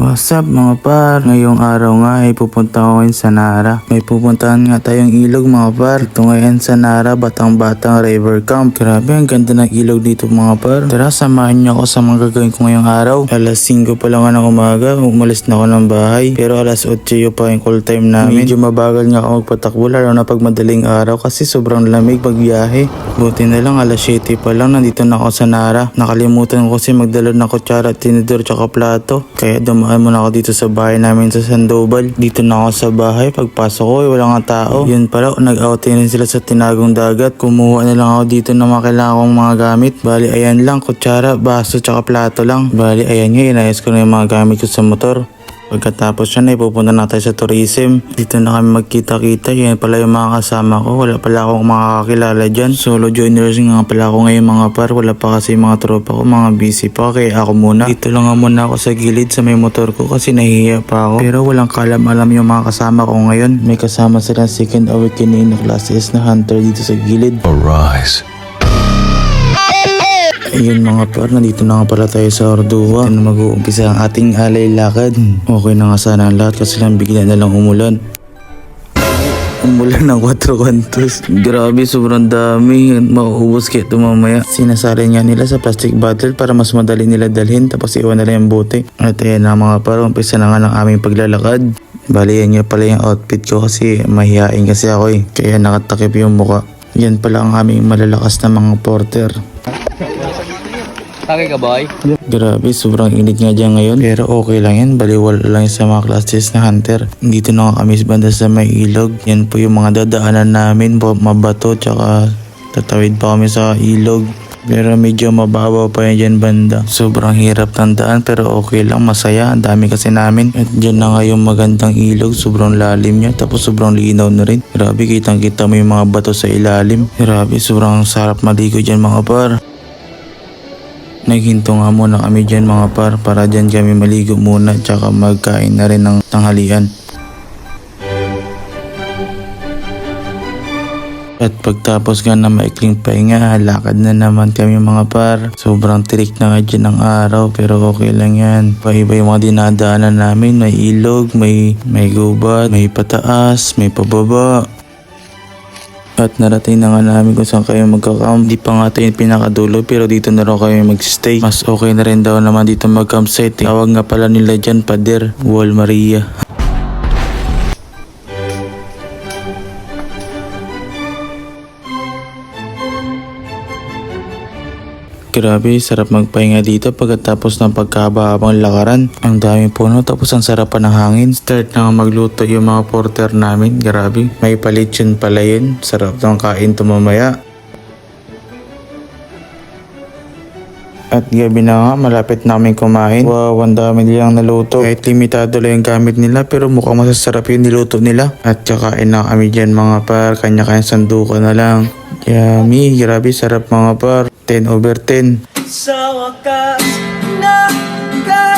What's up mga par? Ngayong araw nga ay pupunta ko ngayon sa Nara. May pupuntahan nga tayong ilog mga par. Ito ngayon sa Nara, Batang-Batang River Camp. Grabe, ang ganda ng ilog dito mga par. Tara, samahan niyo ako sa mga gagawin ko ngayong araw. Alas 5 pa lang nga ng umaga, umalis na ako ng bahay. Pero alas 8 pa yung call time namin. Medyo mabagal nga ako magpatakbo lalo na pag madaling araw kasi sobrang lamig pagbiyahe. Buti na lang alas 7 pa lang nandito na ako sa Nara. Nakalimutan ko kasi magdala ng kutsara, tinidor tsaka plato. Kaya dumaan muna ako dito sa bahay namin sa Sandoval. Dito na ako sa bahay. Pagpasok ko wala nga tao. Yun pala, nag-outing rin sila sa Tinagong Dagat. Kumuha na lang ako dito ng mga kailangan kong mga gamit. Bali ayan lang, kutsara, baso tsaka plato lang. Bali ayan nga, inayos ko na yung mga gamit ko sa motor. Pagkatapos yan ay pupunta na tayo sa tourism. Dito na kami magkita-kita. Yan pala yung mga kasama ko. Wala pala akong makakakilala dyan. Solo joiners nga pala ako ngayon mga par. Wala pa kasi mga tropa ko. Mga busy pa. Kaya ako muna. Dito lang nga muna ako sa gilid sa may motor ko kasi nahihiya pa ako. Pero walang kalam-alam yung mga kasama ko ngayon. May kasama silang second awakening na class S na hunter dito sa gilid. Arise. Ayun mga par, nandito na nga pala tayo sa Ordua. Ito na mag-uumpisa ang ating alay lakad. Okay na nga sana ang lahat kasi lang bigla na lang umulan. Umulan ng 4 kantos. Grabe, sobrang dami. Mauubos kaya ito mamaya. Sinasali nga nila sa plastic bottle para mas madali nila dalhin tapos iwan nila yung bote. At ayan na mga par, umpisa na nga ng aming paglalakad. Bali yan nga pala yung outfit ko kasi mahihain kasi ako eh. Kaya nakatakip yung muka. Yan pala ang aming malalakas na mga porter. Okay ka boy? Grabe, sobrang init nga dyan ngayon. Pero okay lang yan, baliwala lang sa mga classes na hunter. Dito na nga kami sa banda sa may ilog. Yan po yung mga dadaanan namin, mabato tsaka tatawid pa kami sa ilog. Pero medyo mababaw pa yan dyan banda. Sobrang hirap tandaan pero okay lang, masaya. Ang dami kasi namin. At dyan na nga yung magandang ilog. Sobrang lalim niya. Tapos sobrang linaw na rin. Grabe, kitang kita mo yung mga bato sa ilalim. Grabe, sobrang sarap maligo dyan mga par. Naghinto nga muna kami dyan mga par. Para dyan kami maligo muna. Tsaka magkain na rin ng tanghalian. At pagtapos nga na maikling pahinga, lakad na naman kami mga par. Sobrang tirik na nga dyan ng araw pero okay lang yan. Paiba yung mga dinadaanan namin. May ilog, may gubat, may pataas, may pababa. At narating na nga namin kung saan kayo magka-camp. Di pa nga tayo yung pinakadulo pero dito na rin kayo mag-stay. Mas okay na rin daw naman dito mag-campsite. Tawag nga pala nila dyan, Pader, Wall Maria. Grabe, sarap magpahinga dito pagkatapos ng pagkahaba-habang lakaran. Ang daming puno tapos ang sarap pa ng hangin. Start na magluto yung mga porter namin. Grabe, may palitsyon pala yun. Sarap ng kain to mamaya. At gabi na nga, malapit namin kumain. Wow, ang dami nilang naluto. Kahit limitado lang yung gamit nila pero mukhang masasarap yung niluto nila. At kakain na kami dyan mga par. Kanya-kanya sandukan na lang. Yummy, grabe sarap mga par. 10/10. Sa wakas, nakalaya